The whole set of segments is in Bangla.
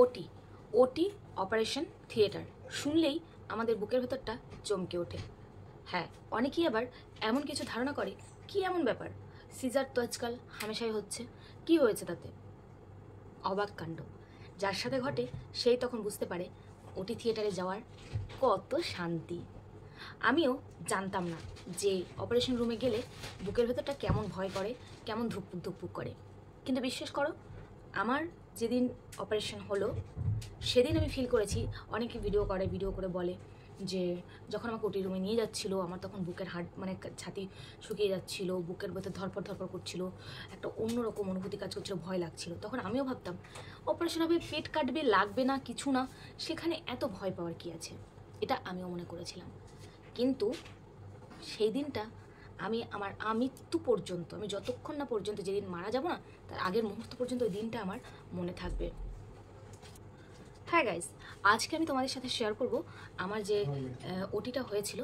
ওটি ওটি অপারেশন থিয়েটার শুনলেই আমাদের বুকের ভেতরটা চমকে ওঠে। হ্যাঁ, অনেকেই আবার এমন কিছু ধারণা করে, কি এমন ব্যাপার, সিজার তো আজকাল হামেশাই হচ্ছে, কি হয়েছে তাতে? অবাক কাণ্ড। যার সাথে ঘটে সেই তখন বুঝতে পারে ওটি থিয়েটারে যাওয়ার কত শান্তি। আমিও জানতাম না যে অপারেশন রুমে গেলে বুকের ভেতরটা কেমন ভয় করে, কেমন ধুকপুক ধুকপুক করে। কিন্তু বিশ্বাস করো, আমার যেদিন অপারেশন হলো সেদিন আমি ফিল করেছি। অনেকে ভিডিও করে বলে যে যখন আমাকে ওটি রুমে নিয়ে যাচ্ছিলো আমার তখন বুকের হাড় মানে ছাতি শুকিয়ে যাচ্ছিলো, বুকের ভেতর ধরপড় ধরপড় করছিল, একটা অন্যরকম অনুভূতি কাজ করছিল, ভয় লাগছিল। তখন আমিও ভাবতাম অপারেশন হবে, পেট কাটবে, লাগবে না, কিছু না, সেখানে এত ভয় পাওয়ার কি আছে, এটা আমিও মনে করেছিলাম। কিন্তু সেই দিনটা আমি আমার আমৃত্যু পর্যন্ত, আমি যতক্ষণ না পর্যন্ত, যেদিন মারা যাব না তার আগের মুহূর্ত পর্যন্ত ওই দিনটা আমার মনে থাকবে। হ্যাঁ গাইজ, আজকে আমি তোমাদের সাথে শেয়ার করব আমার যে ওটিটা হয়েছিল,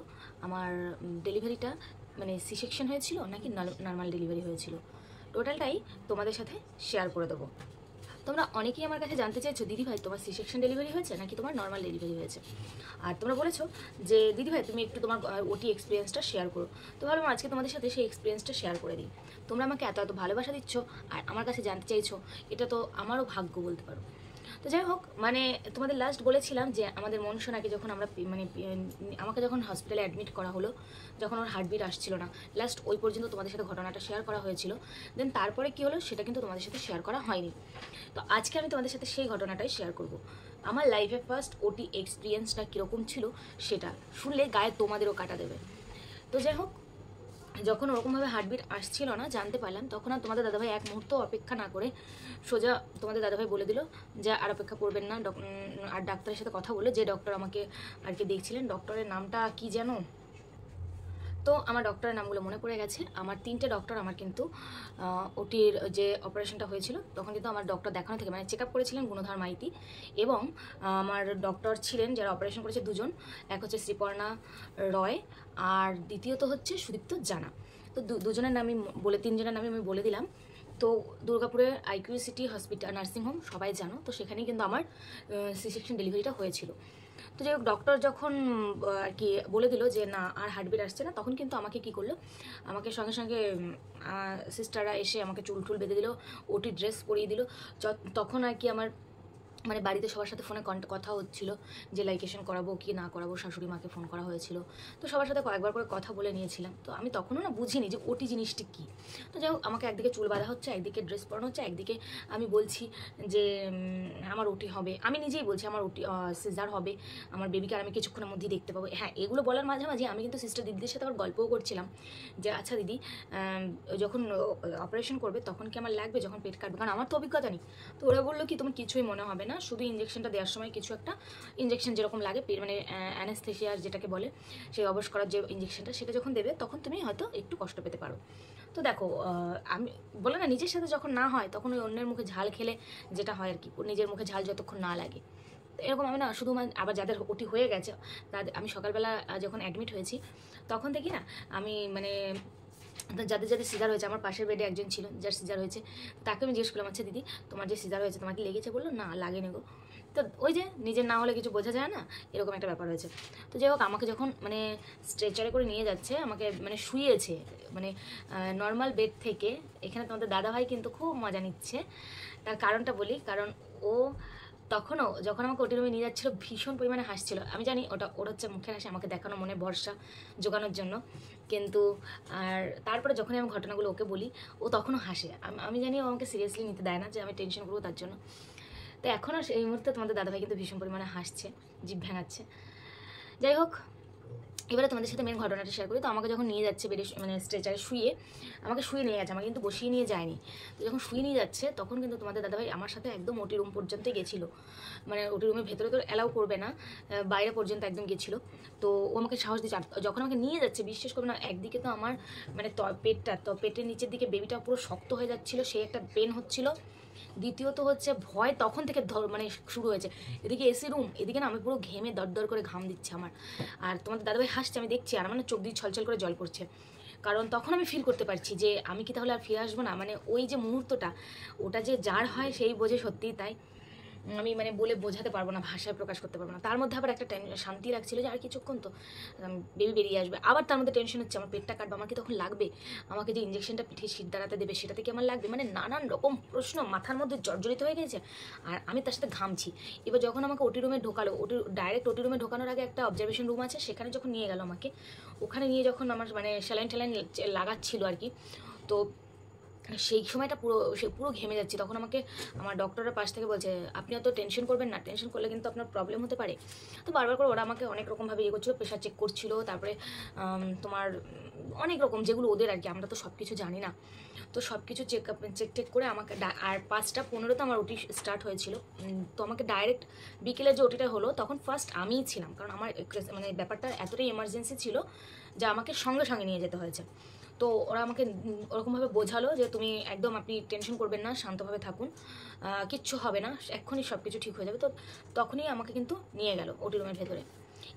আমার ডেলিভারিটা মানে সি সেকশন হয়েছিল নাকি নর্মাল ডেলিভারি হয়েছিল, টোটালটাই তোমাদের সাথে শেয়ার করে দেবো। তোমরা অনেকেই আমার কাছে জানতে চাইছো, দিদিভাই তোমার সি সেকশন ডেলিভারি হয়েছে নাকি তোমার নর্মাল ডেলিভারি হয়েছে, আর তোমরা বলেছো যে দিদিভাই তুমি একটু তোমার ওটি এক্সপিরিয়েন্সটা শেয়ার করো। তো ভাবলাম আজকে তোমাদের সাথে সেই এক্সপিরিয়েন্সটা শেয়ার করে দিই। তোমরা আমাকে এত এত ভালোবাসা দিচ্ছ আর আমার কাছে জানতে চাইছো, এটা তো আমারও ভাগ্য বলতে পারো। তো যাই হোক, মানে তোমাদের লাস্ট বলেছিলাম যে আমাদের মনসোনাকে যখন আমরা মানে আমাকে যখন হসপিটালে অ্যাডমিট করা হলো, যখন ওর হার্টবিট আসছিল না, লাস্ট ওই পর্যন্ত তোমাদের সাথে ঘটনাটা শেয়ার করা হয়েছিল। দেন তারপরে কী হলো সেটা কিন্তু তোমাদের সাথে শেয়ার করা হয়নি। তো আজকে আমি তোমাদের সাথে সেই ঘটনাটাই শেয়ার করব। আমার লাইফে ফার্স্ট ওটি এক্সপিরিয়েন্সটা কীরকম ছিল সেটা শুনলে গায়ে তোমাদেরও কাটা দেবে। তো যাই হোক, যখন ওরকমভাবে হার্টবিট আসছিল না জানতে পারলাম, তখন আর তোমাদের দাদাভাই এক মুহূর্ত অপেক্ষা না করে সোজা তোমাদের দাদাভাই বলে দিল যে আর অপেক্ষা করবেন না, আর ডাক্তারের সাথে কথা বলে, যে ডক্টর আমাকে আর কি দেখছিলেন, ডক্টরের নামটা কি যেন, তো আমার ডক্টরের নামগুলো মনে পড়ে গেছে। আমার 3টে ডক্টর আমার কিন্তু ওটির যে অপারেশনটা হয়েছিল তখন কিন্তু আমার ডক্টর দেখানো থেকে মানে চেক আপ করেছিলেন গুণধর মাইতি, এবং আমার ডক্টর ছিলেন যারা অপারেশন করেছে 2জন, এক হচ্ছে শ্রীপর্ণা রয় আর দ্বিতীয়ত হচ্ছে সুদীপ্ত জানা। তো দুজনের নামই বলে, 3জনের নামই আমি বলে দিলাম। তো দুর্গাপুরের আইকিউ সিটি হসপিটাল নার্সিংহোম সবাই জানো, তো সেখানেই কিন্তু আমার সি সেকশন ডেলিভারিটা হয়েছিল। তো যাই হোক, ডক্টর যখন আর কি বলে দিল যে না আর হার্টবিট আসছে না, তখন কিন্তু আমাকে কি করলো, আমাকে সঙ্গে সঙ্গে সিস্টাররা এসে আমাকে চুল টুল বেঁধে দিল, ওটি ড্রেস পরিয়ে দিল। তখন আর কি আমার মানে বাড়িতে সবার সাথে ফোনে কথা হচ্ছিল যে লাইকেশন করাবো কি না করাবো, শাশুড়ি মাকে ফোন করা হয়েছিল। তো সবার সাথে কয়েকবার করে কথা বলে নিয়েছিলাম। তো আমি তখনও না বুঝিনি যে ওটি জিনিসটি কী। তো যাই হোক, আমাকে একদিকে চুল বাঁধা হচ্ছে, একদিকে ড্রেস পরানো হচ্ছে, একদিকে আমি বলছি যে আমার ওটি হবে, আমি নিজেই বলছি আমার ওটি সিজার হবে, আমার বেবিকে আর আমি কিছুক্ষণের মধ্যেই দেখতে পাবো। হ্যাঁ, এগুলো বলার মাঝামাঝি আমি কিন্তু সিস্টার দিদিদের সাথে আবার গল্পও করছিলাম যে আচ্ছা দিদি যখন অপারেশন করবে তখন কি আমার লাগবে যখন পেট কাটবে, কারণ আমার তো অভিজ্ঞতা নেই। তো ওরা বললো কি তোমার কিছুই মনে হবে না, শুধু ইঞ্জেকশনটা দেওয়ার সময় কিছু একটা ইঞ্জেকশন যেরকম লাগে মানে অ্যানেস্থেসিয়ার যেটাকে বলে, সেই অবশ করার যে ইঞ্জেকশনটা, সেটা যখন দেবে তখন তুমি হয়তো একটু কষ্ট পেতে পারো। তো দেখো, আমি বলে না নিজের সাথে যখন না হয় তখন ওই অন্যের মুখে ঝাল খেলে যেটা হয় আর কি, নিজের মুখে ঝাল যতক্ষণ না লাগে। তো এরকম আমি না শুধু আবার যাদের ওটি হয়ে গেছে তাদের, আমি সকালবেলা যখন অ্যাডমিট হয়েছি তখন থেকে না আমি মানে যাদের যাদের সিজার হয়েছে, আমার পাশের বেডে একজন ছিল যার সিজার হয়েছে, তাকে আমি জিজ্ঞেস করলাম আচ্ছা দিদি তোমার যে সিজার হয়েছে তোমার কি লেগেছে, বললো না লাগেনি গো। তো ওই যে নিজের না হলে কিছু বোঝা যায় না, এরকম একটা ব্যাপার হয়েছে। তো যাই হোক, আমাকে যখন মানে স্ট্রেচারে করে নিয়ে যাচ্ছে, আমাকে মানে শুয়েছে মানে নর্মাল বেড থেকে, এখানে তোমাদের দাদাভাই কিন্তু খুব মজা নিচ্ছে। তার কারণটা বলি, কারণ ও তখনও যখন আমাকে ওটি রুমে নিয়ে যাচ্ছিলো ভীষণ পরিমাণে হাসছিল। আমি জানি ওর হচ্ছে মুখে হাসি আমাকে দেখানো, মনে ভরসা জোগানোর জন্য, কিন্তু আর তারপরে যখনই আমি ঘটনাগুলো ওকে বলি ও তখনও হাসে। আমি জানি ও আমাকে সিরিয়াসলি নিতে দেয় না যে আমি টেনশন করবো তার জন্য। তো এখনও এই মুহূর্তে তোমাদের দাদাভাই কিন্তু ভীষণ পরিমাণে হাসছে, জিভ ভেঙাচ্ছে। যাই হোক, এবারে তোমাদের সাথে মেন ঘটনাটা শেয়ার করি। তো আমাকে যখন নিয়ে যাচ্ছে বেডে মানে স্ট্রেচারে শুয়ে, আমাকে শুয়ে নিয়ে গেছে, আমাকে কিন্তু বসিয়ে নিয়ে যায়নি। তো যখন শুয়ে নিয়ে যাচ্ছে তখন কিন্তু তোমাদের দাদাভাই আমার সাথে একদম ওটি রুম পর্যন্তই গেছিলো, মানে ওটি রুমের ভেতরে তো অ্যালাউ করবে না, বাইরে পর্যন্ত একদম গেছিলো। তো ও আমাকে সাহস দিচ্ছে। যখন আমাকে নিয়ে যাচ্ছে বিশ্বাস করবে না, একদিকে তো আমার মানে পেটের নিচের দিকে বেবিটা পুরো শক্ত হয়ে যাচ্ছিলো, সেই একটা পেন হচ্ছিলো। দ্বিতীয়ত হচ্ছে ভয় তখন থেকে মানে শুরু হয়েছে। এদিকে এসি রুম, এদিকে না আমি পুরো ঘেমে দরদর করে ঘাম দিচ্ছে আমার, আর তোমাদের দাদাভাই হাসছে আমি দেখছি, আর আমার না চোখ দিয়ে ছলছল করে জল পড়ছে। কারণ তখন আমি ফিল করতে পারছি যে আমি কি তাহলে আর ফিরে আসবো না, মানে ওই যে মুহূর্তটা ওটা যে যার হয় সেই বোঝে, সত্যিই তাই। আমি মানে বলে বোঝাতে পারবো না, ভাষায় প্রকাশ করতে পারবো না। তার মধ্যে আবার একটা শান্তি লাগছিল যে আর কিছুক্ষণ তো বেবি বেরিয়ে আসবে। আবার তার মধ্যে টেনশন হচ্ছে আমার পেটটা কাটবে, আমার কি তখন লাগবে, আমাকে যে ইঞ্জেকশনটা পিঠে শীত দাঁড়াতে দেবে সেটাতে কি আমার লাগবে, মানে নানান রকম প্রশ্ন মাথার মধ্যে জর্জরিত হয়ে গেছে। আর আমি তার সাথে ঘামছি। এবার যখন আমাকে ওটি রুমে ঢোকালো, ডাইরেক্ট ওটি রুমে ঢোকানোর আগে একটা অবজারভেশন রুম আছে, সেখানে যখন নিয়ে গেল আমাকে, ওখানে নিয়ে যখন আমার মানে স্যালাইন ট্যালাইন লাগাচ্ছিল আর কি, তো সেই সময়টা পুরো ঘেমে যাচ্ছি। তখন আমাকে আমার ডক্টরের পাশ থেকে বলছে আপনি অত টেনশন করবেন না, টেনশন করলে কিন্তু আপনার প্রবলেম হতে পারে। তো বারবার করে ওরা আমাকে অনেক রকমভাবে ইয়ে করছিলো, প্রেশার চেক করছিল, তারপরে তোমার অনেক রকম যেগুলো ওদের আর কি, আমরা তো সব কিছু জানি না। তো সব কিছু চেক করে আমাকে আর 5:15 আমার ওটি স্টার্ট হয়েছিল। তো আমাকে ডাইরেক্ট বিকেলে যে ওটিটা হলো তখন ফার্স্ট আমিই ছিলাম, কারণ আমার মানে ব্যাপারটা এতটাই এমার্জেন্সি ছিল যা আমাকে সঙ্গে সঙ্গে নিয়ে যেতে হয়েছে। তো ওরা আমাকে ওরকমভাবে বোঝালো যে তুমি একদম আপনি টেনশন করবেন না, শান্তভাবে থাকুন, কিচ্ছু হবে না, এক্ষুনি সব কিছু ঠিক হয়ে যাবে। তো তখনই আমাকে কিন্তু নিয়ে গেল ওটি রুমের ভেতরে।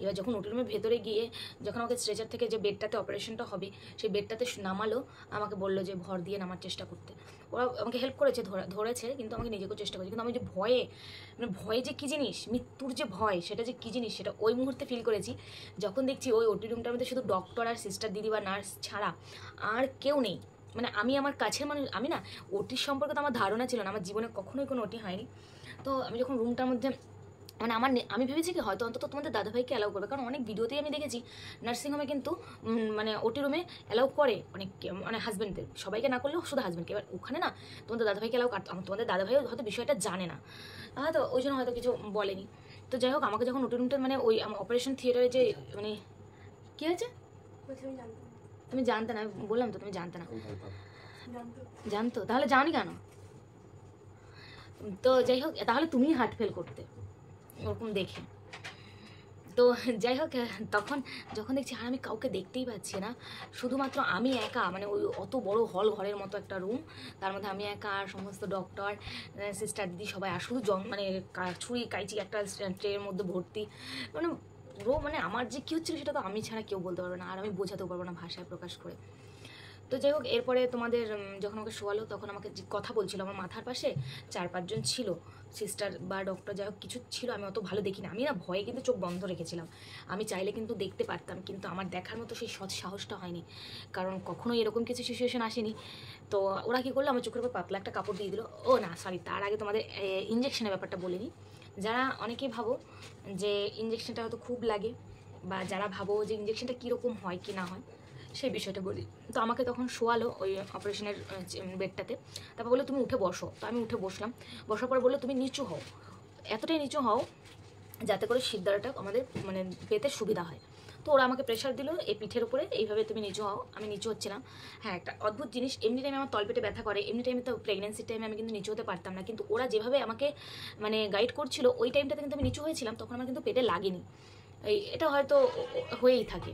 এবার যখন ওটি রুমের ভেতরে গিয়ে যখন আমাকে স্ট্রেচার থেকে যে বেডটাতে অপারেশনটা হবে সেই বেডটাতে নামালো, আমাকে বললো যে ভর দিয়ে নামার চেষ্টা করতে। ওরা আমাকে হেল্প করেছে, ধরেছে, কিন্তু আমাকে নিজেকেও চেষ্টা করেছে। কিন্তু আমি যে ভয়ে যে কী জিনিস, মৃত্যুর যে ভয় সেটা যে কী জিনিস সেটা ওই মুহূর্তে ফিল করেছি যখন দেখছি ওই ওটি রুমটার মধ্যে শুধু ডক্টর আর সিস্টার দিদি বা নার্স ছাড়া আর কেউ নেই। মানে আমি আমার কাছের মানুষ, আমি না ওটির সম্পর্কে তো আমার ধারণা ছিল না, আমার জীবনে কখনোই কোনো ওটি হয়নি। তো আমি যখন রুমটার মধ্যে মানে আমি ভেবেছি কি হয়তো অন্তত তোমাদের দাদাভাইকে অ্যালাউ করবে, কারণ অনেক ভিডিওতেই আমি দেখেছি নার্সিংহোমে কিন্তু মানে ওটি রুমে অ্যালাউ করে অনেক, মানে হাজব্যান্ডদের, সবাইকে না করলেও শুধু হাজব্যান্ডকে। এবার ওখানে না তোমাদের দাদাভাইকে অ্যালাউ করতে, তোমাদের দাদাভাইও হয়তো বিষয়টা জানে না, হয়তো ওই জন্য হয়তো কিছু বলেনি। তো যাই হোক আমাকে যখন ওটি রুমটা মানে ওই অপারেশন থিয়েটারে যে মানে কী হয়েছে তুমি জানতে না, আমি বললাম তো তুমি জানতে না, জানতো তাহলে যাওনি কেন? তো যাই হোক তাহলে তুমিই হার্ট ফেল করতে ওরকম দেখে। তো যাই হোক তখন যখন দেখছি আর আমি কাউকে দেখতেই পাচ্ছি না, শুধুমাত্র আমি একা, মানে ওই অত বড় হল ঘরের মতো একটা রুম, তার মধ্যে আমি একা আর সমস্ত ডক্টর সিস্টার দিদি সবাই, আর শুধু মানে ছুরি কাইচি একটা ট্রের মধ্যে ভর্তি, মানে মানে আমার যে কী হচ্ছিলো সেটা তো আমি ছাড়া কেউ বলতে পারবে না, আর আমি বোঝাতেও পারবো না ভাষায় প্রকাশ করে। তো যাই হোক এরপরে তোমাদের যখন আমাকে শোয়ালো তখন আমাকে যে কথা বলছিল আমার মাথার পাশে 4-5 জন ছিল, সিস্টার বা ডক্টর যাই হোক কিছু ছিল, আমি অত ভালো দেখি না, আমি না ভয়ে কিন্তু চোখ বন্ধ রেখেছিলাম, আমি চাইলে কিন্তু দেখতে পারতাম, কিন্তু আমার দেখার মতো সেই সৎ সাহসটা হয়নি, কারণ কখনোই এরকম কিছু সিচুয়েশন আসেনি। তো ওরা কী করলো, আমার চোখের উপর পাতলা একটা কাপড় দিয়ে দিল। ও না সরি, তার আগে তোমাদের ইঞ্জেকশনের ব্যাপারটা বলিনি। যারা অনেকেই ভাবো যে ইঞ্জেকশনটা হয়তো খুব লাগে, বা যারা ভাবো যে ইঞ্জেকশনটা কীরকম হয় কি না হয় সেই বিষয়টা বলি। তো আমাকে তখন শোয়ালো ওই অপারেশনের বেডটাতে, তারপর বললো তুমি উঠে বসো। তো আমি উঠে বসলাম, বসার পর বললো তুমি নিচু হও, এতটাই নিচু হও যাতে করে সিদ্ধারাটা আমাদের মানে পেতে সুবিধা হয়। তো ওরা আমাকে প্রেশার দিল এই পিঠের উপরে, এইভাবে তুমি নিচু হও। আমি নিচু হচ্ছিলাম। হ্যাঁ একটা অদ্ভুত জিনিস, এমনি টাইমে আমার তলপেটে ব্যথা করে, এমনি টাইমে তো প্রেগনেন্সির টাইমে আমি কিন্তু নিচু হতে পারতাম না, কিন্তু ওরা যেভাবে আমাকে মানে গাইড করছিল ওই টাইমটাতে কিন্তু আমি নিচু হয়েছিলাম, তখন আমার কিন্তু পেটে লাগেনি। এটা হয়তো হয়েই থাকে।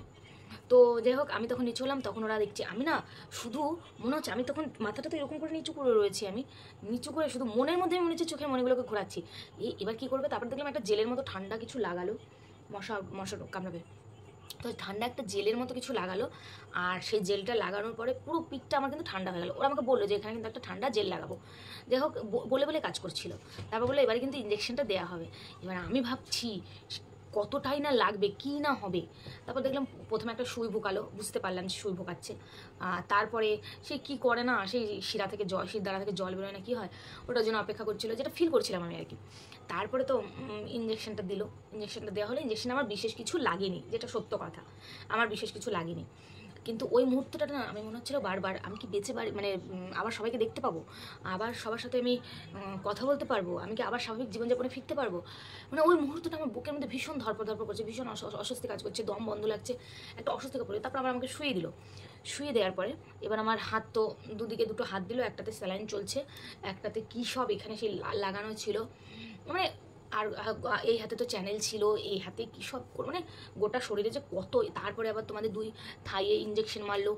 তো যাই হোক আমি তখন নিচু হলাম, তখন ওরা দেখছি আমি না শুধু মনে হচ্ছে আমি তখন মাথাটা তো এরকম করে নিচু করে রয়েছি, আমি নিচু করে শুধু মনের মধ্যে মনে হচ্ছে চোখের মনেগুলোকে ঘোরাচ্ছি এবার কী করবে। তারপর দেখলাম একটা জেলের মতো ঠান্ডা কিছু লাগালো, মশা কামড়াবে, তো ঠান্ডা একটা জেলের মতো কিছু লাগালো, আর সেই জেলটা লাগানোর পরে পুরো পিঠটা আমার কিন্তু ঠান্ডা হয়ে গেলো। ওরা আমাকে বললো যে এখানে কিন্তু একটা ঠান্ডা জেল লাগাবো, যাই হোক বলে কাজ করছিল। তারপর বললো এবারে কিন্তু ইঞ্জেকশনটা দেওয়া হবে। এবার আমি ভাবছি কতটাই না লাগবে কি না হবে। তারপর দেখলাম প্রথমে একটা সুই ভোকালো, বুঝতে পারলাম যে সুই ভোকাচ্ছে, তারপরে সে কি করে না সেই শিরা থেকে শিরদাঁড়া থেকে জল বেরোয় না কি হয়, ওটার জন্য অপেক্ষা করছিল, যেটা ফিল করছিলাম আমি আর কি। তারপরে তো ইঞ্জেকশনটা দিল, ইঞ্জেকশনটা দেওয়া হলো, ইঞ্জেকশন আমার বিশেষ কিছু লাগেনি, যেটা সত্য কথা, আমার বিশেষ কিছু লাগেনি। কিন্তু ওই মুহূর্তটা না আমি মনে হচ্ছিলো বারবার আমি কি বেঁচে মানে আবার সবাইকে দেখতে পাবো, আবার সবার সাথে আমি কথা বলতে পারবো, আমি কি আবার স্বাভাবিক জীবনযাপনে ফিরতে পারবো। মানে ওই মুহূর্তটা আমার বুকের মধ্যে ভীষণ ধরপড় করছে, ভীষণ অস্বস্তি কাজ করছে, দম বন্ধ লাগছে, একটা অস্বস্তিকর পড়ে। তারপর আবার আমাকে শুয়ে দিল, শুয়ে দেওয়ার পরে এবার আমার হাত তো দুদিকে দুটো হাত দিল, একটাতে স্যালাইন চলছে, একটাতে কী সব এখানে সেই লাগানো ছিল, মানে আর এই হাতে তো চ্যানেল ছিল, এই হাতে কী সব মানে গোটা শরীরে যে কত। তারপরে আবার তোমাদের 2 থাইয়ে ইঞ্জেকশন মারলো,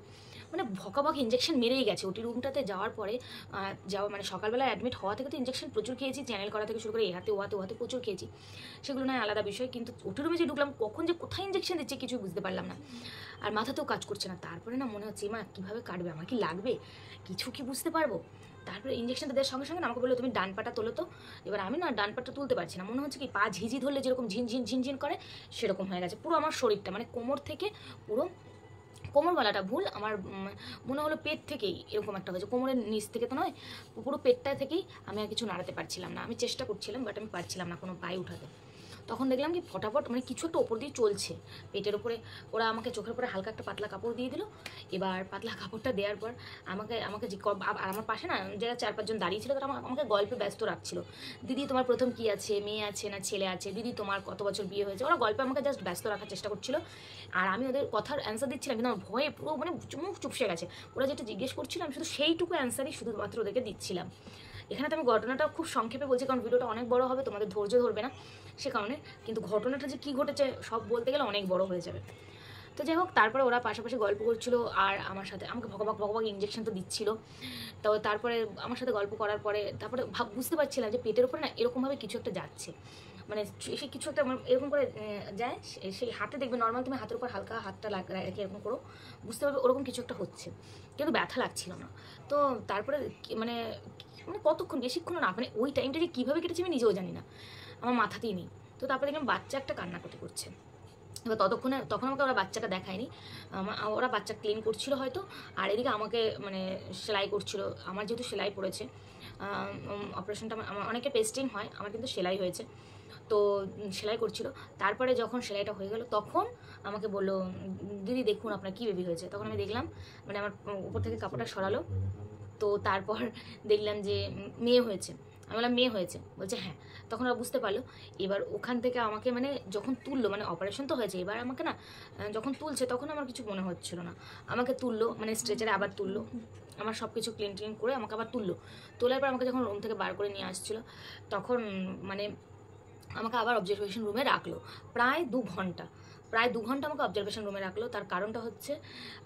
মানে ভকাভকা ইঞ্জেকশন মেরেই গেছে। ওটি রুমটাতে যাওয়ার পরে যাওয়া মানে সকালবেলা অ্যাডমিট হওয়া থেকে তো ইঞ্জেকশন প্রচুর খেয়েছি, চ্যানেল করা থেকে শুরু করে এ হাতে ও হাতে প্রচুর খেয়েছি, সেগুলো নয় আলাদা বিষয়। কিন্তু ওটি রুমে যে ঢুকলাম কখন যে কোথায় ইঞ্জেকশন দিচ্ছে কিছুই বুঝতে পারলাম না, আর মাথাতেও কাজ করছে না। তারপরে না মনে হচ্ছে মা কীভাবে কাটবে, আমার কি লাগবে কিছু কি বুঝতে পারবো। তারপরে ইঞ্জেকশনটা দেওয়ার সঙ্গে সঙ্গে আমাকে বললো তুমি ডান পাটা তোলো তো। এবার আমি না ডান পাটা তুলতে পারছি না, মনে হচ্ছে কি পা ঝিঝি ধরলে যেরকম ঝিনঝিন ঝিনঝিন করে সেরকম হয়ে গেছে পুরো আমার শরীরটা, মানে কোমর থেকে পুরো, কোমর গলাটা ভুল, আমার মনে হলো পেট থেকেই এরকম একটা হয়েছে, কোমরের নিচ থেকে তো নয়, পুরো পেটটা থেকেই আমি আর কিছু নাড়াতে পারছিলাম না। আমি চেষ্টা করছিলাম বাট আমি পারছিলাম না কোনো পায়ে উঠাতে। তখন দেখলাম কি ফটাফট মানে কিছু একটা ওপর দিয়ে চলছে পেটের ওপরে, ওরা আমাকে চোখের উপরে হালকা একটা পাতলা কাপড় দিয়ে দিল। এবার পাতলা কাপড়টা দেওয়ার পর আমাকে আমাকে আর আমার পাশে না যারা 4-5 জন দাঁড়িয়ে ছিল তারা আমাকে গল্পে ব্যস্ত রাখছিল। দিদি তোমার প্রথম কি আছে, মেয়ে আছে না ছেলে আছে, দিদি তোমার কত বছর বিয়ে হয়েছে, ওরা গল্পে আমাকে জাস্ট ব্যস্ত রাখার চেষ্টা করছিল। আর আমি ওদের কথার অ্যান্সার দিচ্ছিলাম কিন্তু আমার ভয়ে পুরো মানে মুখ চুপসে গেছে। ওরা যেটা জিজ্ঞেস করছিল আমি শুধু সেইটুকু অ্যান্সারই শুধুমাত্র ওদেরকে দিচ্ছিলাম। এখানে তো আমি ঘটনাটা খুব সংক্ষেপে বলছি কারণ ভিডিওটা অনেক বড় হবে, তোমাদের ধৈর্য ধরবে না সে কারণে, কিন্তু ঘটনাটা যে কী ঘটেছে সব বলতে গেলে অনেক বড় হয়ে যাবে। তো যাই হোক, তারপরে ওরা পাশাপাশি গল্প করছিল আর আমার সাথে আমাকে ভগবাক ইঞ্জেকশন তো দিচ্ছিল। তো তারপরে আমার সাথে গল্প করার পরে তারপরে বুঝতে পারছিলাম যে পেটের উপরে না এরকমভাবে কিছু একটা যাচ্ছে, মানে সে কিছু একটা এরকম করে যায়, সেই হাতে দেখবে নর্মাল তুমি হাতের উপর হালকা হাতটা রেখে এরকম করো, বুঝতে পারবে ওরকম কিছু একটা হচ্ছে, কিন্তু ব্যথা লাগছিল না। তো তারপরে মানে মানে কতক্ষণ বেশিক্ষণ না, মানে ওই টাইমটা যে কীভাবে কেটেছে আমি নিজেও জানি না, আমার মাথাতেই নেই। তো তারপরে দেখলাম বাচ্চা একটা কান্নাকাটি করছে। এবার তখন আমাকে ওরা বাচ্চাটা দেখায়নি, ওরা বাচ্চা ক্লিন করছিল হয়তো, আর এদিকে আমাকে মানে সেলাই করছিল। আমার যেহেতু সেলাই পড়েছে, অপারেশনটা আমার অনেকে পেস্টিং হয়, আমার কিন্তু সেলাই হয়েছে, তো সেলাই করছিল। তারপরে যখন সেলাইটা হয়ে গেল তখন আমাকে বললো দিদি দেখুন আপনার কী বেবি হয়েছে। তখন আমি দেখলাম মানে আমার উপর থেকে কাপড়টা সরালো, তো তারপর দেখলাম যে মেয়ে হয়েছে। আমি বললাম মেয়ে হয়েছে, বলছে হ্যাঁ। তখন ওরা বুঝতে পারলো। এবার ওখান থেকে আমাকে মানে যখন তুললো, মানে অপারেশন তো হয়েছে, এবার আমাকে না যখন তুলছে তখন আমার কিছু মনে হচ্ছিল না, আমাকে তুললো মানে স্ট্রেচারে আবার তুললো, আমার সব কিছু ক্লিন করে আমাকে আবার তুললো। তোলার পর আমাকে যখন রুম থেকে বার করে নিয়ে আসছিলো তখন মানে আমাকে আবার অবজারভেশন রুমে রাখলো প্রায় 2 ঘন্টা, আমাকে অবজারভেশন রুমে রাখলো। তার কারণটা হচ্ছে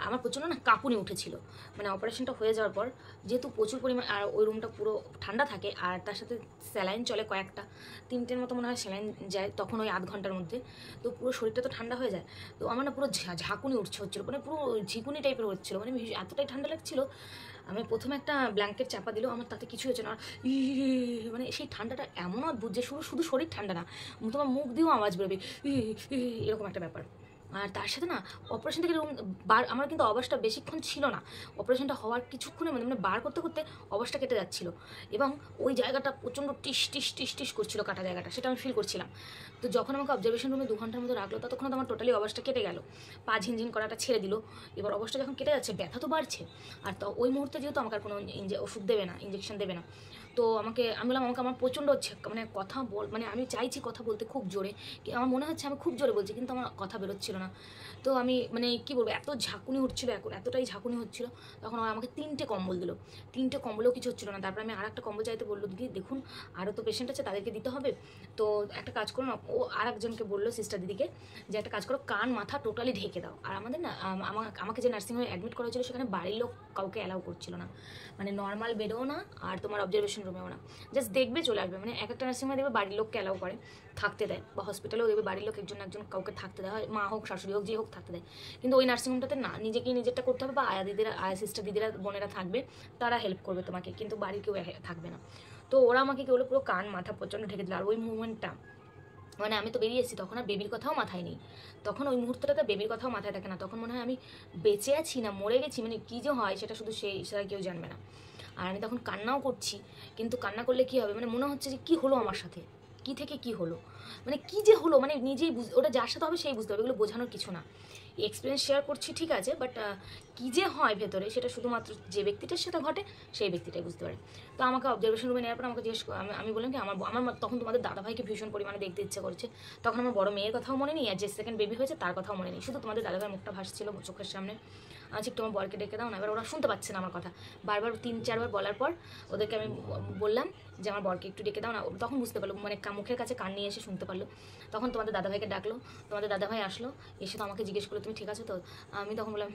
আমার প্রচণ্ড না কাঁপুনি উঠেছিল, মানে অপারেশনটা হয়ে যাওয়ার পর যেহেতু প্রচুর পরিমাণ, আর ওই রুমটা পুরো ঠান্ডা থাকে আর তার সাথে স্যালাইন চলে কয়েকটা, 3টের মতো মনে হয় স্যালাইন যায় তখন ওই আধ ঘন্টার মধ্যে, তো পুরো শরীরটা তো ঠান্ডা হয়ে যায়। তো আমার না পুরো ঝাঁকুনি হচ্ছিলো, মানে পুরো ঝিকুনি টাইপের হচ্ছিলো, মানে এতটাই ঠান্ডা লাগছিলো। আমি প্রথমে একটা ব্ল্যাঙ্কেট চাপা দিল, আমার তাতে কিছু হয়েছে না, মানে সেই ঠান্ডাটা এমন অদ্ভুত যে শুধু শরীর ঠান্ডা না, তোমার মুখ দিয়েও আওয়াজ বেরোবে এরকম একটা ব্যাপার। আর তার সাথে না অপারেশন থেকে আমার কিন্তু অবস্থা বেশিক্ষণ ছিল না, অপারেশনটা হওয়ার কিছুক্ষণে মানে বার করতে করতে অবস্থা কেটে যাচ্ছিল, এবং ওই জায়গাটা প্রচণ্ড টিস টিস টিস টিস করছিল কাটা জায়গাটা, সেটা আমি ফিল করছিলাম। তো যখন আমাকে অবজারভেশন রুমে 2 ঘন্টার মতো রাখলো ততক্ষণ তো আমার টোটালি অবস্থা কেটে গেল, পা ঝিনঝিন করাটা ছেড়ে দিল। এবার অবস্থা যখন কেটে যাচ্ছে ব্যথা তো বাড়ছে, আর তো ওই মুহূর্তে যেহেতু আমাকে আর কোনো ওষুধ দেবে না, ইঞ্জেকশন দেবে না, তো আমি বললাম আমার প্রচণ্ড হচ্ছে মানে কথা মানে আমি চাইছি কথা বলতে খুব জোরে, আমার মনে হচ্ছে আমি খুব জোরে বলছি কিন্তু আমার কথা বেরোচ্ছিল না। তো আমি মানে কী বলবো, এত ঝাঁকুনি উঠছিল, এতটাই ঝাঁকুনি হচ্ছিল। তখন ওরা আমাকে 3টে কম্বল দিল, 3টে কম্বলেও কিছু হচ্ছিলো না। তারপর আমি আর একটা কম্বল চাইতে বললো দিদি দেখুন আরও তো পেশেন্ট আছে তাদেরকে দিতে হবে, তো একটা কাজ করো না, ও আর একজনকে বললো সিস্টার দিদিকে যে একটা কাজ করো কান মাথা টোটালি ঢেকে দাও। আর আমাদের না আমাকে যে নার্সিংহোমে অ্যাডমিট করা হয়েছিল সেখানে বাড়ির লোক কাউকে অ্যালাউ করছিল না, মানে নর্মাল বেডেও না আর তোমার অবজারভেশন রুমেও না, জাস্ট দেখবে চলে আসবে। মানে একটা নার্সিংহোমে দেখবে বাড়ির লোককে অ্যালাউ করে থাকতে দেয়, বা হসপিটালেও দেখবে বাড়ির লোক একজন কাউকে থাকতে দেয়, হয় মা হোক শাশুড়ি হোক যে হোক থাকতে দেয়, কিন্তু ওই নার্সিংহোমটাতে না, নিজেকেই নিজেরটা করতে হবে, বা আয়া সিস্টার দিদিরা বোনেরা থাকবে তারা হেল্প করবে তোমাকে, কিন্তু বাড়ির কেউ থাকবে না। তো ওরা আমাকে কেউ পুরো কান মাথা প্রচণ্ড ঢেকে দিল। আর ওই মুভমেন্টটা মানে আমি তো বেরিয়ে এসেছি, তখন আর বেবির কথাও মাথায় নেই, তখন ওই মুহূর্তটাতে বেবির কথাও মাথায় থাকে না, তখন মনে হয় আমি বেঁচে আছি না মরে গেছি, মানে কী যে হয় সেটা শুধু সেটা কেউ জানবে না। আর আমি তখন কান্নাও করছি, কিন্তু কান্না করলে কী হবে, মানে মনে হচ্ছে যে কী হলো আমার সাথে, কী থেকে কী হলো, মানে কী যে হলো, মানে নিজেই ওটা যার সাথে হবে সেই বুঝতে হবে, এগুলো বোঝানোর কিছু না। এক্সপিরিয়েন্স শেয়ার করছি ঠিক আছে, বাট কী যে হয় ভেতরে সেটা শুধুমাত্র যে ব্যক্তিটার সাথে ঘটে সেই ব্যক্তিটাই বুঝতে পারে। তো আমাকে অবজারভেশন রুমে নেওয়ার পর আমাকে জিজ্ঞেস আমি বললাম কি আমার তখন তোমাদের দাদাভাইকে ভীষণ পরিমাণে দেখতে ইচ্ছে করছে, তখন আমার বড় মেয়ের কথাও মনে নেই, আর যে সেকেন্ড বেবি হয়েছে তার কথাও মনে নেই, শুধু তোমাদের দাদাভাইয়ের মুখটা ভাসছিল চোখের সামনে। আচ্ছা তোমার বরকে ডেকে দাও না। এবার ওরা শুনতে পাচ্ছে না আমার কথা, বারবার 3-4 বার বলার পর ওদেরকে আমি বললাম যে আমার বরকে একটু ডেকে দাও না। তখন বুঝতে পারলো, মানে মুখের কাছে কান নিয়ে এসে শুনতে পারলো। তখন তোমাদের দাদাভাইকে ডাকলো, তোমাদের দাদাভাই আসলো, এসে তো আমাকে জিজ্ঞেস করলো তুমি ঠিক আছো তো। আমি তখন বললাম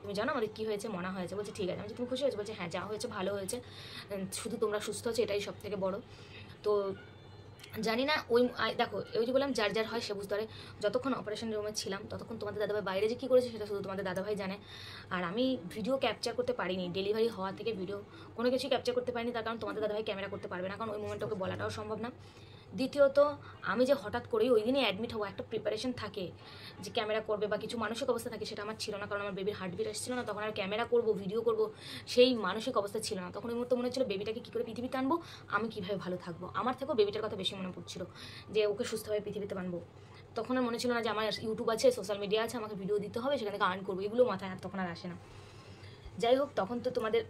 তুমি জানো আমাদের কী হয়েছে, মনা হয়েছে। বলছে ঠিক আছে। আমি তুমি খুশি হয়েছে? বলছে হ্যাঁ যা হয়েছে ভালো হয়েছে, শুধু তোমরা সুস্থ হচ্ছে এটাই সব থেকে বড়ো। তো জানি না ওই দেখো ওই যে বললাম যার যার হয় সে বুঝতে পারে। যতক্ষণ অপারেশন রুমে ছিলাম ততক্ষণ তোমাদের দাদাভাই বাইরে যে কী করেছে সেটা শুধু তোমাদের দাদাভাই জানে। আর আমি ভিডিও ক্যাপচার করতে পারিনি, ডেলিভারি হওয়া থেকে ভিডিও কোনো কিছুই ক্যাপচার করতে পারিনি, তার কারণ তোমাদের দাদাভাই ক্যামেরা করতে পারবে না, কারণ ওই মোমেন্টটা ওকে বলাটাও সম্ভব না। দ্বিতীয়ত আমি যে হঠাৎ করেই ওই দিনই অ্যাডমিট হবো, একটা প্রিপারেশন থাকে যে ক্যামেরা করবে বা কিছু মানসিক অবস্থা থাকে, সেটা আমার ছিল না, কারণ আমার বেবির হার্টবিট আসছিল না তখন। আর ক্যামেরা করবো, ভিডিও করবো, সেই মানসিক অবস্থা ছিল না তখন। ওই মুহূর্তে মনে হচ্ছিল বেবিটাকে কী করে পৃথিবীতে আনবো, আমি কীভাবে ভালো থাকবো। আমার থেকেও বেবিটার কথা বেশি মনে পড়ছিল, যে ওকে সুস্থভাবে পৃথিবীতে আনবো। তখন আর মনে ছিল না যে আমার ইউটিউব আছে, সোশ্যাল মিডিয়া আছে, আমাকে ভিডিও দিতে হবে, সেখান থেকে আর্ন করবো, এগুলো মাথায় আর তখন আর আসে না। যাই হোক, তখন তো তোমাদের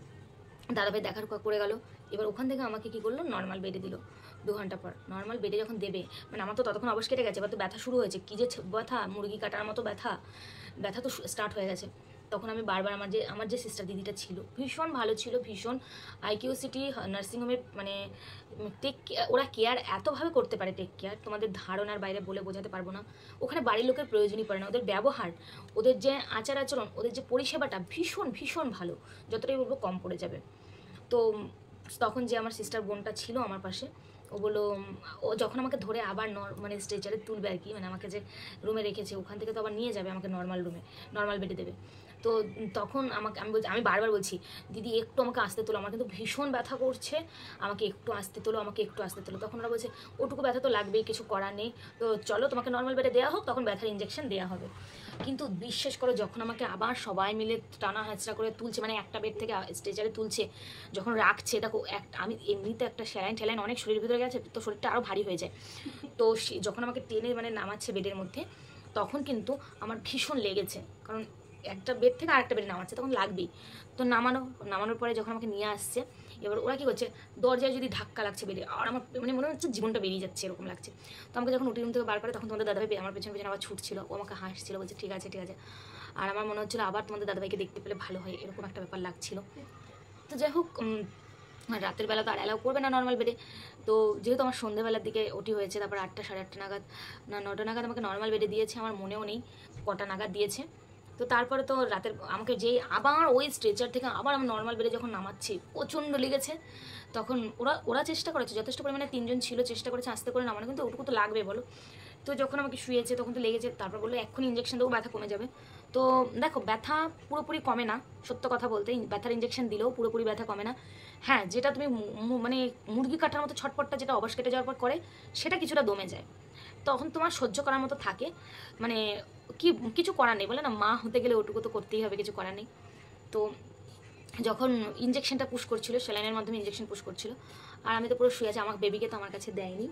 দাদাভাই দেখার করে গেল। এবার ওখান থেকে আমাকে কী করলো, নর্মাল বেডে দিল 2 ঘন্টা পর। নর্মাল বেডে যখন দেবে, মানে আমার তো ততক্ষণ অবশ কেটে গেছে, এবার তো ব্যথা শুরু হয়েছে, কী যে ব্যথা, মুরগি কাটার মতো ব্যথা, ব্যথা তো স্টার্ট হয়ে গেছে। তখন আমি বারবার আমার যে সিস্টার দিদিটা ছিল, ভীষণ ভালো ছিল, ভীষণ আইকিউ সিটি নার্সিংহোমের মানে ওরা কেয়ার এতভাবে করতে পারে, টেক কেয়ার তোমাদের ধারণার বাইরে বলে বোঝাতে পারবো না। ওখানে বাড়ির লোকের প্রয়োজনই পড়ে না, ওদের ব্যবহার, ওদের যে আচার আচরণ, ওদের যে পরিষেবাটা ভীষণ ভীষণ ভালো, যতটাই বলবো কম পড়ে যাবে। তো তখন যে আমার সিস্টার বোনটা ছিল আমার পাশে, ও বললো, ও যখন আমাকে ধরে আবার মানে স্ট্রেচারে তুলবে আর কি, মানে আমাকে যে রুমে রেখেছে ওখান থেকে তো আবার নিয়ে যাবে আমাকে নর্মাল রুমে, নর্মাল বেডে দেবে। তো তখন আমি বারবার বলছি, দিদি একটু আমাকে আসতে তোলো, আমার কিন্তু ভীষণ ব্যথা করছে, আমাকে একটু আসতে তোলো, আমাকে একটু আসতে তোলো। তখন ওরা বলছে ওটুকু ব্যথা তো লাগবেই, কিছু করার নেই, তো চলো তোমাকে নর্মাল বেডে দেওয়া হোক, তখন ব্যথার ইঞ্জেকশন দেওয়া হবে। কিন্তু বিশ্বাস করো, যখন আমাকে আবার সবাই মিলে টানা হ্যাঁচড়া করে তুলছে, মানে একটা বেড থেকে স্ট্রেচারে তুলছে, যখন রাখছে, দেখো আমি এমনিতে একটা স্যালাইন ট্যালাইন অনেক শরীরের ভিতরে গেছে, তো শরীরটা আরও ভারী হয়ে যায়। তো যখন আমাকে টেনে মানে নামাচ্ছে বেডের মধ্যে, তখন কিন্তু আমার ভীষণ লেগেছে, কারণ একটা বেড থেকে আরেকটা বেডে নামাচ্ছে, তখন লাগবেই। তো নামানোর পরে যখন আমাকে নিয়ে আসছে, এবার ওরা কী করছে, দরজায় যদি ধাক্কা লাগছে বেডে, আর আমার মানে মনে হচ্ছে জীবনটা বেরিয়ে যাচ্ছে, এরকম লাগছে। তো আমাকে যখন উঠে রুম থেকে বার করে, তখন তোমাদের দাদাভাই আমার পেছনে পেছনে আবার ছুটছিল, ও আমাকে হাসছিল, বলছে ঠিক আছে ঠিক আছে। আর আমার মনে হচ্ছিলো আবার তোমাদের দাদাভাইকে দেখতে পেলে ভালো হয়, এরকম একটা ব্যাপার লাগছিল। তো যাই হোক, রাতের বেলা তো আর অ্যালাউ করবে না নর্মাল বেডে। তো যেহেতু আমার সন্ধ্যেবেলার দিকে ওটি হয়েছে, তারপর 8টা সাড়ে 8টা নাগাদ না 9টা নাগাদ আমাকে নর্মাল বেডে দিয়েছে, আমার মনেও নেই কটা নাগাদ দিয়েছে। তো তারপরে তো রাতের আমাকে যেই আবার ওই স্ট্রেচার থেকে আবার আমি নর্মাল বেডে যখন নামাচ্ছি, প্রচণ্ড লেগেছে। তখন ওরা চেষ্টা করেছে, যথেষ্ট পরিমাণে 3জন ছিল, চেষ্টা করেছে আস্তে করে নামানো, কিন্তু ওটুকু তো লাগবে বলো। তো যখন আমাকে শুয়েছে তখন তো লেগেছে, তারপর বললো এক্ষুনি ইঞ্জেকশন দেবো, ব্যথা কমে যাবে। তো দেখো, ব্যথা পুরোপুরি কমে না, সত্য কথা বলতে ব্যথার ইঞ্জেকশন দিলেও পুরোপুরি ব্যথা কমে না। হ্যাঁ, যেটা তুমি মানে মুরগি কাটার মতো ছটপটটা যেটা অবশ কেটে যাওয়ার পর করে, সেটা কিছুটা দমে যায়, তখন তোমার সহ্য করার মতো থাকে। মানে কিছু করার নেই, বলে না, মা হতে গেলে ওটুকু তো করতেই হবে, কিছু করার নেই। তো যখন ইঞ্জেকশনটা পুশ করছিল, স্যালাইনের মাধ্যমে ইঞ্জেকশন পুশ করছিল, আর আমি তো পুরো শুয়ে আছি, আমার বেবিকে তো আমার কাছে দেয়নি,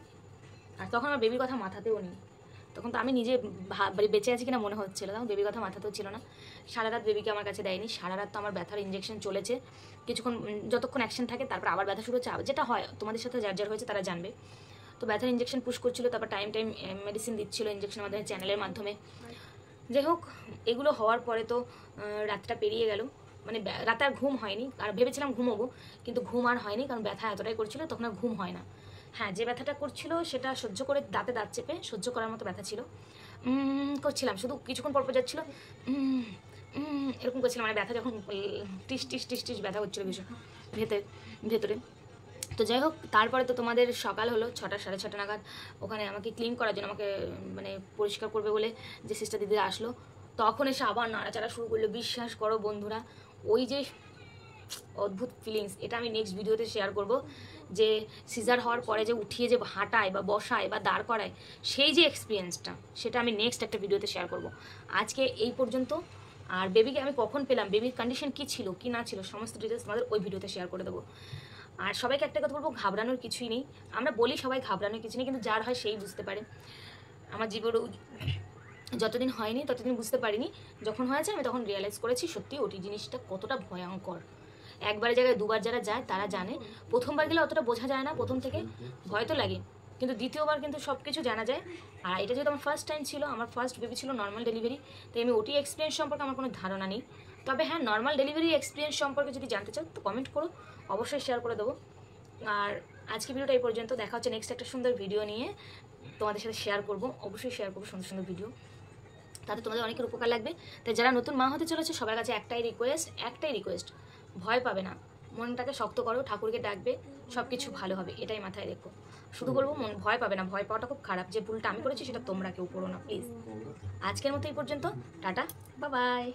আর তখন আমার বেবির কথা মাথাতেও নেই। তখন তো আমি নিজে বেঁচে আছি কিনা মনে হচ্ছিলো, তখন বেবির কথা মাথাতেও ছিল না। সারা রাত বেবিকে আমার কাছে দেয়নি, সারা রাত তো আমার ব্যথার ইঞ্জেকশন চলেছে, কিছুক্ষণ যতক্ষণ অ্যাকশন থাকে, তারপর আবার ব্যথা শুরু হচ্ছে, যেটা হয় তোমাদের সাথে যার যার হয়েছে তারা জানবে। তো ব্যথার ইঞ্জেকশন পুশ করছিল, তারপর টাইম মেডিসিন দিচ্ছিলো ইঞ্জেকশনের মাধ্যমে, চ্যানেলের মাধ্যমে। যাই হোক, এগুলো হওয়ার পরে তো রাতটা পেরিয়ে গেল, মানে রাতে আর ঘুম হয়নি, আর ভেবেছিলাম ঘুমোবো, কিন্তু ঘুম আর হয়নি, কারণ ব্যথা এতটাই করছিল, তখন আর ঘুম হয় না। হ্যাঁ, যে ব্যথাটা করছিল সেটা সহ্য করে, দাঁতে দাঁত চেপে সহ্য করার মতো ব্যথা ছিল, করছিলাম, শুধু কিছুক্ষণ পরপর যাচ্ছিলো এরকম করছিলাম, মানে ব্যথা যখন টিস টিস টিস টিস ব্যথা হচ্ছিলো ভীষণ ভেতরে। তো যাই হোক, তারপরে তো তোমাদের সকাল হলো 6টা সাড়ে 6টা নাগাদ, ওখানে আমাকে ক্লিন করার জন্য, আমাকে মানে পরিষ্কার করবে বলে যে সিস্টার দিদিরা আসলো, তখন এসে আবার নাড়াচাড়া শুরু করলো। বিশ্বাস করো বন্ধুরা, ওই যে অদ্ভুত ফিলিংস, এটা আমি নেক্সট ভিডিওতে শেয়ার করব, যে সিজার হওয়ার পরে যে উঠিয়ে যে হাঁটায় বা বসায় বা দাঁড় করায়, সেই যে এক্সপিরিয়েন্সটা, সেটা আমি নেক্সট একটা ভিডিওতে শেয়ার করব। আজকে এই পর্যন্ত। আর বেবিকে আমি কখন পেলাম, বেবির কন্ডিশন কী ছিল কী না ছিল, সমস্ত ডিটেলস তোমাদের ওই ভিডিওতে শেয়ার করে দেবো। আর সবাইকে একটা কথা বলবো, ঘাবড়ানোর কিছুই নেই। আমরা বলি সবাই ঘাবড়ানোর কিছু নেই, কিন্তু যার হয় সেই বুঝতে পারে। আমার জীবনে যতদিন হয়নি ততদিন বুঝতে পারিনি, যখন হয়েছে আমি তখন রিয়েলাইজ করেছি সত্যি ওটি জিনিসটা কতটা ভয়ঙ্কর। একবারের জায়গায় দুবার যারা যায় তারা জানে। প্রথমবার গেলে অতটা বোঝা যায় না, প্রথম থেকে ভয় তো লাগে, কিন্তু দ্বিতীয়বার কিন্তু সব কিছু জানা যায়। আর এটা যেহেতু আমার ফার্স্ট টাইম ছিল, আমার ফার্স্ট বেবি ছিল নর্মাল ডেলিভারি, তাই আমি ওটি এক্সপিরিয়েন্স সম্পর্কে আমার কোনো ধারণা নেই। তবে হ্যাঁ, নর্মাল ডেলিভারি এক্সপিরিয়েন্স সম্পর্কে যদি জানতে চাও তো কমেন্ট করো, অবশ্যই শেয়ার করে দেবো। আর আজকে ভিডিওটা এই পর্যন্ত, দেখা হচ্ছে নেক্সট একটা সুন্দর ভিডিও নিয়ে, তোমাদের সাথে শেয়ার করবো, অবশ্যই শেয়ার করবো সুন্দর সুন্দর ভিডিও, তাতে তোমাদের অনেকের উপকার লাগবে। তাই যারা নতুন মা হতে চলেছে সবার কাছে একটাই রিকোয়েস্ট, ভয় পাবে না, মনটাকে শক্ত করো, ঠাকুরকে ডাকবে, সব কিছু ভালো হবে, এটাই মাথায় রেখো। শুধু বলবো মন ভয় পাবে না, ভয় পাওয়াটা খুব খারাপ। যে ভুলটা আমি করেছি সেটা তোমরা কেউ করো না প্লিজ। আজকের মতো এই পর্যন্ত, টাটা, বাই বাই।